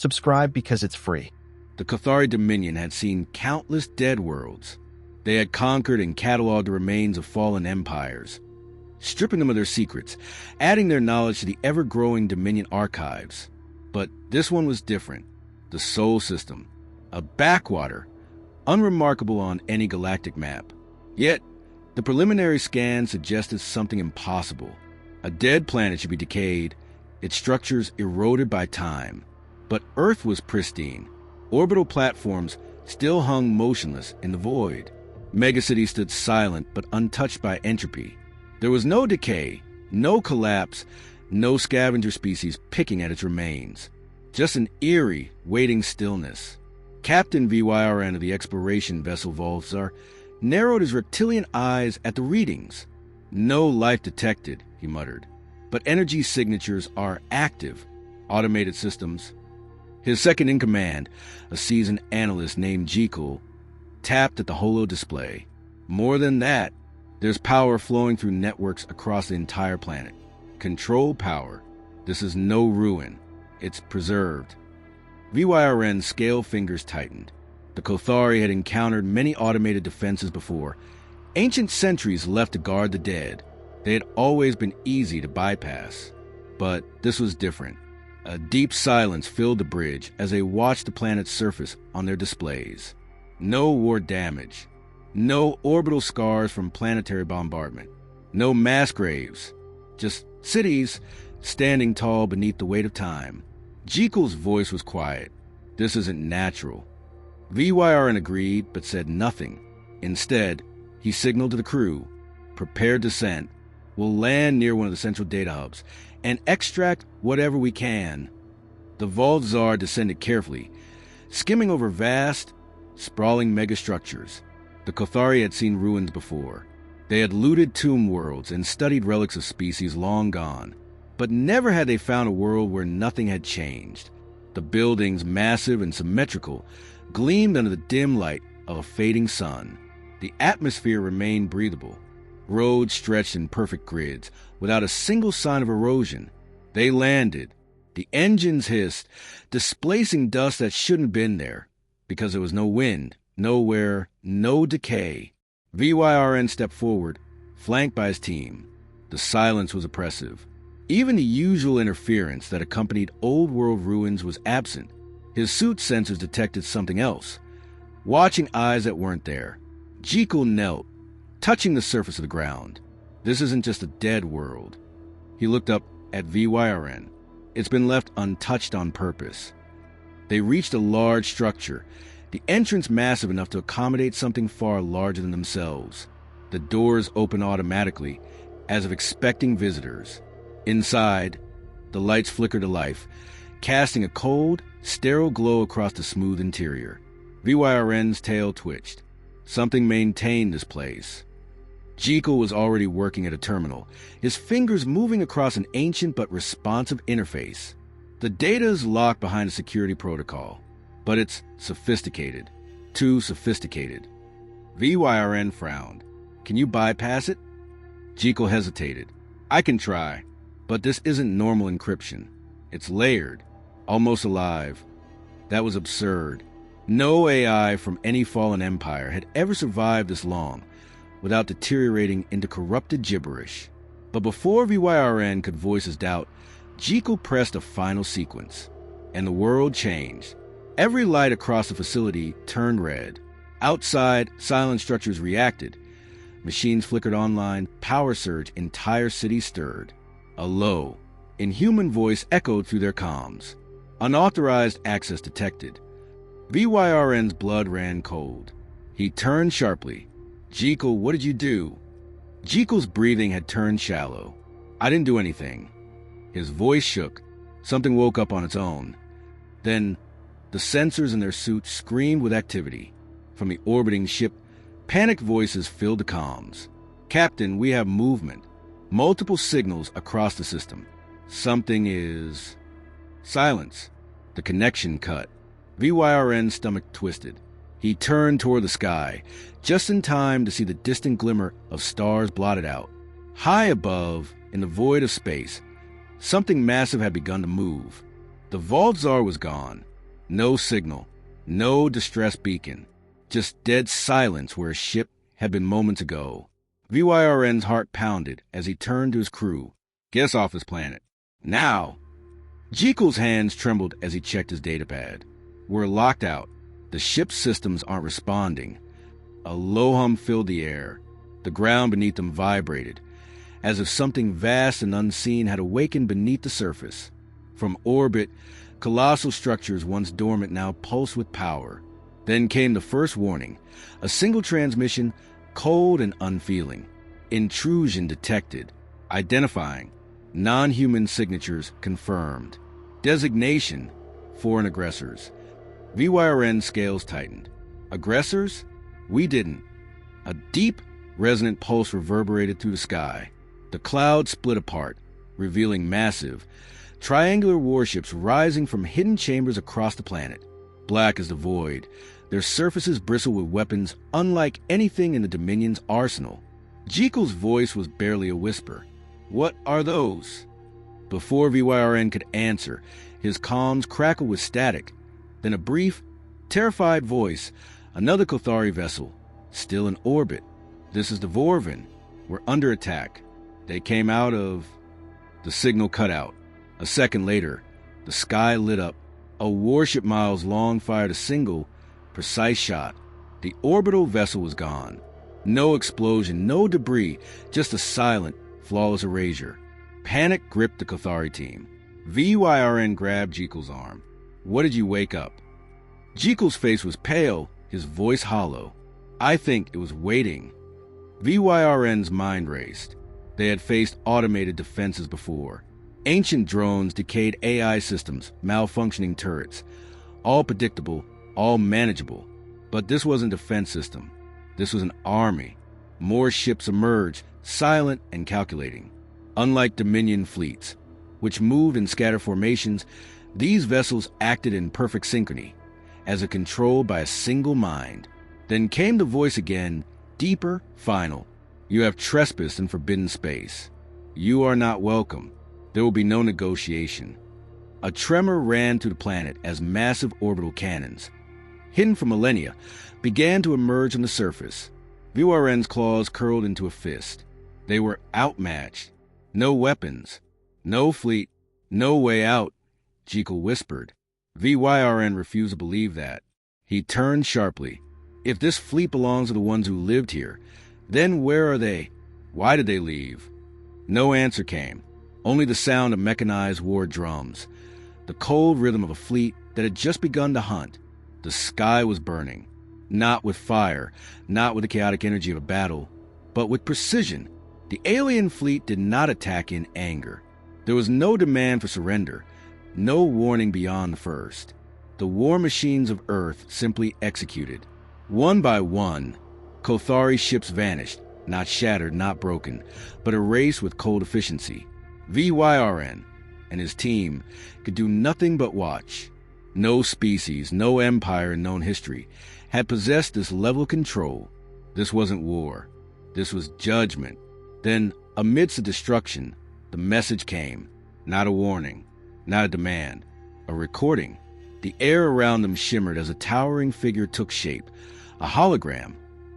Subscribe because it's free. The Cathari Dominion had seen countless dead worlds. They had conquered and cataloged the remains of fallen empires, stripping them of their secrets, adding their knowledge to the ever-growing Dominion archives. But this one was different. The Sol System, a backwater, unremarkable on any galactic map. Yet, the preliminary scan suggested something impossible. A dead planet should be decayed, its structures eroded by time. But Earth was pristine. Orbital platforms still hung motionless in the void. Megacities stood silent but untouched by entropy. There was no decay, no collapse, no scavenger species picking at its remains. Just an eerie, waiting stillness. Captain VYRN of the exploration vessel Volzar narrowed his reptilian eyes at the readings. No life detected, he muttered. But energy signatures are active. Automated systems. His second-in-command, a seasoned analyst named Jekyll, tapped at the holo display. More than that, there's power flowing through networks across the entire planet. Control power. This is no ruin. It's preserved. VYRN's scale fingers tightened. The Kothari had encountered many automated defenses before. Ancient sentries left to guard the dead. They had always been easy to bypass. But this was different. A deep silence filled the bridge as they watched the planet's surface on their displays. No war damage. No orbital scars from planetary bombardment. No mass graves. Just cities standing tall beneath the weight of time. Jekyll's voice was quiet. This isn't natural. VYRN agreed, but said nothing. Instead, he signaled to the crew, "Prepare descent. We'll land near one of the central data hubs and extract whatever we can." The Volzar descended carefully, skimming over vast, sprawling megastructures. The Kothari had seen ruins before. They had looted tomb worlds and studied relics of species long gone. But never had they found a world where nothing had changed. The buildings, massive and symmetrical, gleamed under the dim light of a fading sun. The atmosphere remained breathable. Roads stretched in perfect grids, without a single sign of erosion. They landed. The engines hissed, displacing dust that shouldn't have been there, because there was no wind, nowhere, no decay. VYRN stepped forward, flanked by his team. The silence was oppressive. Even the usual interference that accompanied old-world ruins was absent. His suit sensors detected something else, watching eyes that weren't there. Jekyll knelt, touching the surface of the ground. This isn't just a dead world. He looked up at VYRN. It's been left untouched on purpose. They reached a large structure, the entrance massive enough to accommodate something far larger than themselves. The doors opened automatically, as if expecting visitors. Inside, the lights flickered to life, casting a cold, sterile glow across the smooth interior. VYRN's tail twitched. Something maintained this place. Jekyll was already working at a terminal, his fingers moving across an ancient but responsive interface. The data is locked behind a security protocol, but it's sophisticated. Too sophisticated. VYRN frowned. "Can you bypass it?" Jekyll hesitated. "I can try. But this isn't normal encryption. It's layered, almost alive." That was absurd. No AI from any fallen empire had ever survived this long without deteriorating into corrupted gibberish. But before VYRN could voice his doubt, Jekyll pressed a final sequence, and the world changed. Every light across the facility turned red. Outside, silent structures reacted. Machines flickered online, power surge, entire cities stirred. A low, inhuman voice echoed through their comms. Unauthorized access detected. VYRN's blood ran cold. He turned sharply. "Jekyll, what did you do?" Jekyll's breathing had turned shallow. "I didn't do anything." His voice shook. Something woke up on its own. Then, the sensors in their suits screamed with activity. From the orbiting ship, panicked voices filled the comms. "Captain, we have movement. Multiple signals across the system. Something is..." Silence. The connection cut. VYRN's stomach twisted. He turned toward the sky, just in time to see the distant glimmer of stars blotted out. High above, in the void of space, something massive had begun to move. The Volzar was gone. No signal, no distress beacon, just dead silence where a ship had been moments ago. VYRN's heart pounded as he turned to his crew. "Get us off this planet. Now!" Jekyll's hands trembled as he checked his datapad. "We're locked out. The ship's systems aren't responding." A low hum filled the air. The ground beneath them vibrated, as if something vast and unseen had awakened beneath the surface. From orbit, colossal structures once dormant now pulsed with power. Then came the first warning, a single transmission, cold and unfeeling. Intrusion detected. Identifying. Non-human signatures confirmed. Designation, foreign aggressors. VYRN scales tightened. Aggressors? We didn't. A deep, resonant pulse reverberated through the sky. The clouds split apart, revealing massive, triangular warships rising from hidden chambers across the planet. Black as the void, their surfaces bristle with weapons unlike anything in the Dominion's arsenal. Jekyll's voice was barely a whisper. "What are those?" Before VYRN could answer, his comms crackled with static. Then a brief, terrified voice. "Another Kothari vessel, still in orbit. This is the Vorvin. We're under attack. They came out of..." The signal cut out. A second later, the sky lit up. A warship miles long fired a single, precise shot. The orbital vessel was gone. No explosion, no debris, just a silent, flawless erasure. Panic gripped the Kothari team. VYRN grabbed Jekyll's arm. "What did you wake up?" Jekyll's face was pale, his voice hollow. "I think it was waiting." VYRN's mind raced. They had faced automated defenses before. Ancient drones, decayed AI systems, malfunctioning turrets. All predictable, all manageable. But this wasn't a defense system. This was an army. More ships emerged, silent and calculating. Unlike Dominion fleets, which moved in scattered formations, these vessels acted in perfect synchrony, as if controlled by a single mind. Then came the voice again, deeper, final. "You have trespassed in forbidden space. You are not welcome. There will be no negotiation." A tremor ran through the planet as massive orbital cannons, hidden for millennia, began to emerge on the surface. VYRN's claws curled into a fist. They were outmatched. No weapons. No fleet. No way out, Jekyll whispered. VYRN refused to believe that. He turned sharply. "If this fleet belongs to the ones who lived here, then where are they? Why did they leave?" No answer came. Only the sound of mechanized war drums. The cold rhythm of a fleet that had just begun to hunt. The sky was burning. Not with fire, not with the chaotic energy of a battle, but with precision. The alien fleet did not attack in anger. There was no demand for surrender, no warning beyond the first. The war machines of Earth simply executed. One by one, Kothari ships vanished, not shattered, not broken, but erased with cold efficiency. VYRN and his team could do nothing but watch. No species, no empire in known history had possessed this level of control. This wasn't war. This was judgment. Then, amidst the destruction, the message came. Not a warning, not a demand, a recording. The air around them shimmered as a towering figure took shape, a hologram,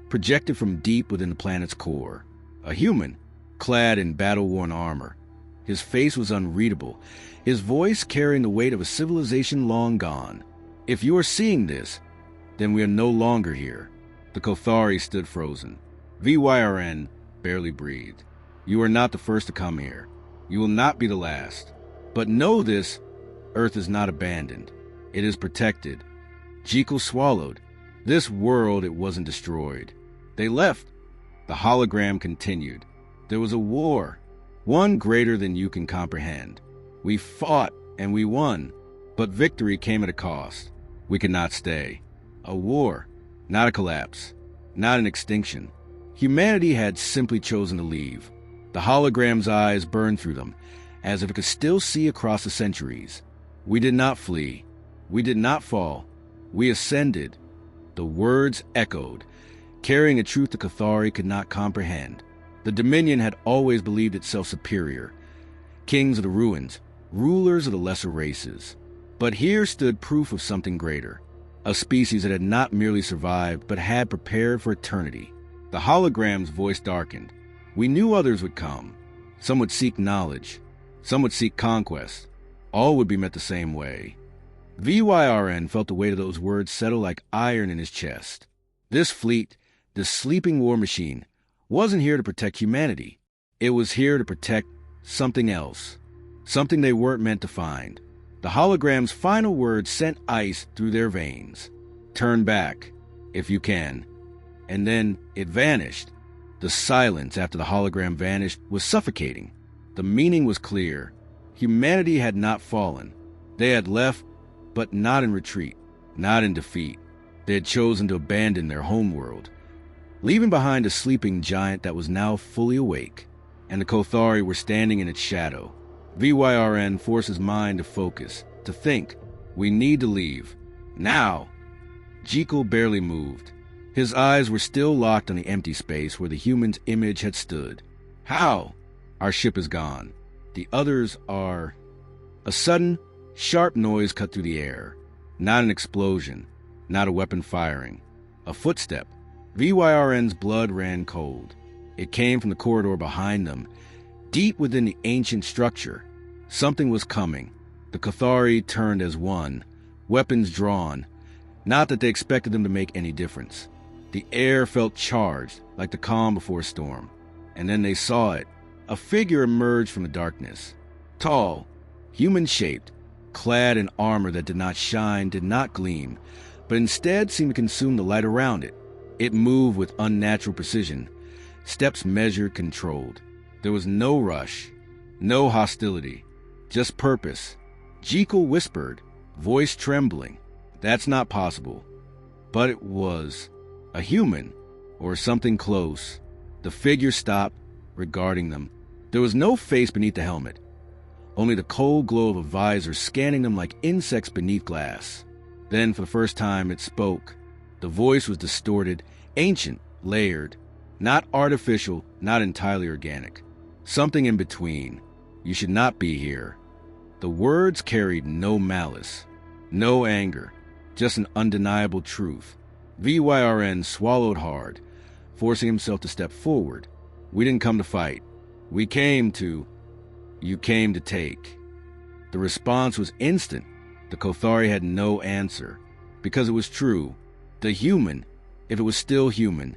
projected from deep within the planet's core. A human, clad in battle-worn armor. His face was unreadable, his voice carrying the weight of a civilization long gone. "If you are seeing this, then we are no longer here." The Kothari stood frozen. VYRN barely breathed. "You are not the first to come here. You will not be the last. But know this, Earth is not abandoned. It is protected." Jekyll swallowed. This world, it wasn't destroyed. They left. The hologram continued. "There was a war, one greater than you can comprehend. We fought and we won, but victory came at a cost. We could not stay. A war, not a collapse, not an extinction. Humanity had simply chosen to leave." The hologram's eyes burned through them, as if it could still see across the centuries. "We did not flee. We did not fall. We ascended." The words echoed, carrying a truth the Kothari could not comprehend. The Dominion had always believed itself superior. Kings of the ruins, rulers of the lesser races. But here stood proof of something greater, a species that had not merely survived, but had prepared for eternity. The hologram's voice darkened. We knew others would come. Some would seek knowledge. Some would seek conquest. All would be met the same way. VYRN felt the weight of those words settle like iron in his chest. This fleet, this sleeping war machine, wasn't here to protect humanity. It was here to protect something else, something they weren't meant to find. The hologram's final words sent ice through their veins. Turn back, if you can. And then it vanished. The silence after the hologram vanished was suffocating. The meaning was clear. Humanity had not fallen. They had left, but not in retreat, not in defeat. They had chosen to abandon their homeworld, leaving behind a sleeping giant that was now fully awake, and the Kothari were standing in its shadow. VYRN forced his mind to focus, to think. We need to leave. Now! Jekyll barely moved. His eyes were still locked on the empty space where the human's image had stood. How? Our ship is gone. The others are... A sudden, sharp noise cut through the air. Not an explosion, not a weapon firing. A footstep. VYRN's blood ran cold. It came from the corridor behind them, deep within the ancient structure. Something was coming. The Kothari turned as one, weapons drawn. Not that they expected them to make any difference. The air felt charged, like the calm before a storm. And then they saw it. A figure emerged from the darkness. Tall, human-shaped, clad in armor that did not shine, did not gleam, but instead seemed to consume the light around it. It moved with unnatural precision, steps measured, controlled. There was no rush, no hostility, just purpose. Jekyll whispered, voice trembling, "That's not possible." But it was. A human, or something close. The figure stopped, regarding them. There was no face beneath the helmet, only the cold glow of a visor scanning them like insects beneath glass. Then, for the first time, it spoke. The voice was distorted, ancient, layered, not artificial, not entirely organic. Something in between. You should not be here. The words carried no malice, no anger, just an undeniable truth. VYRN swallowed hard, forcing himself to step forward. We didn't come to fight. We came to... You came to take. The response was instant. The Kothari had no answer, because it was true. The human, if it was still human,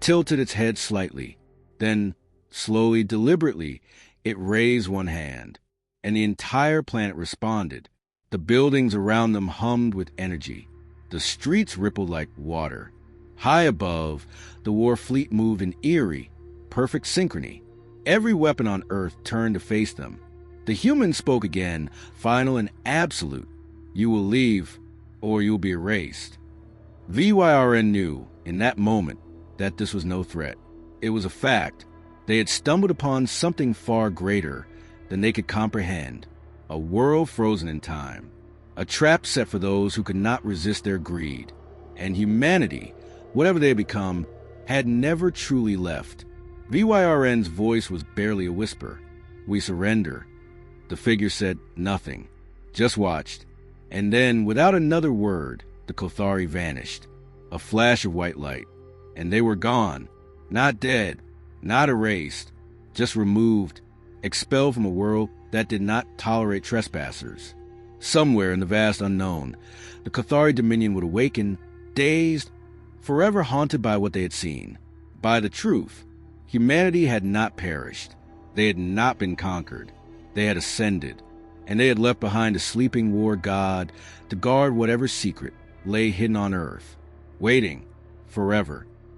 tilted its head slightly. Then, slowly, deliberately, it raised one hand, and the entire planet responded. The buildings around them hummed with energy. The streets rippled like water. High above, the war fleet moved in eerie, perfect synchrony. Every weapon on Earth turned to face them. The human spoke again, final and absolute. You will leave, or you will be erased. VYRN knew, in that moment, that this was no threat. It was a fact. They had stumbled upon something far greater than they could comprehend. A world frozen in time. A trap set for those who could not resist their greed. And humanity, whatever they had become, had never truly left. VYRN's voice was barely a whisper. We surrender. The figure said nothing, just watched. And then, without another word, the Kothari vanished. A flash of white light. And they were gone. Not dead, not erased, just removed, expelled from a world that did not tolerate trespassers. Somewhere in the vast unknown, the Kothari Dominion would awaken, dazed, forever haunted by what they had seen, by the truth. Humanity had not perished. They had not been conquered. They had ascended, and they had left behind a sleeping war god to guard whatever secret lay hidden on Earth, waiting forever